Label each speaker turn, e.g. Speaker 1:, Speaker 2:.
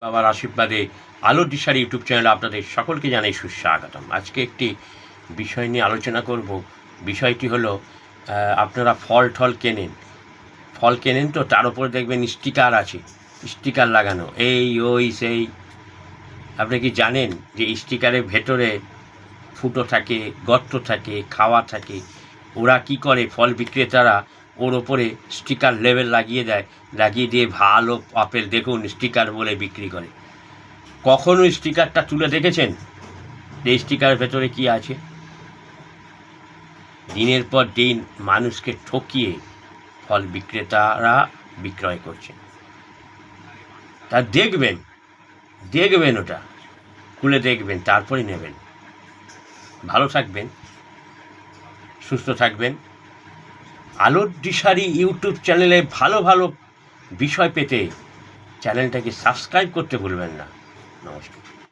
Speaker 1: বাবার আশীর্বাদে আলোর দিশারি ইউটিউব চ্যানেলে আপনাদের সকলকে জানাই সুস্বাগতম। আজকে একটি বিষয় নিয়ে আলোচনা করব। বিষয়টি হলো আপনারা ফল কেনেন তো তার উপরে দেখবেন স্টিকার আছে, স্টিকার লাগানো এই ওই সেই। আপনি কি জানেন যে স্টিকারের ভেতরে ফুটো থাকে, গর্ত থাকে, খাওয়া থাকে? ওরা কি করে, ফল বিক্রেতারা ওর ওপরে স্টিকার লেবেল লাগিয়ে দিয়ে ভালো আপেল দেখুন স্টিকার বলে বিক্রি করে। কখনো স্টিকারটা তুলে দেখেছেন যে স্টিকারের ভেতরে কি আছে? দিনের পর দিন মানুষকে ঠকিয়ে ফল বিক্রেতারা বিক্রয় করছে। তা দেখবেন ওটা খুলে দেখবেন, তারপরে নেবেন। ভালো থাকবেন, সুস্থ থাকবেন। আলোর দিশারি ইউটিউব চ্যানেলে ভালো ভালো বিষয় পেতে চ্যানেলটাকে সাবস্ক্রাইব করতে ভুলবেন না। নমস্কার।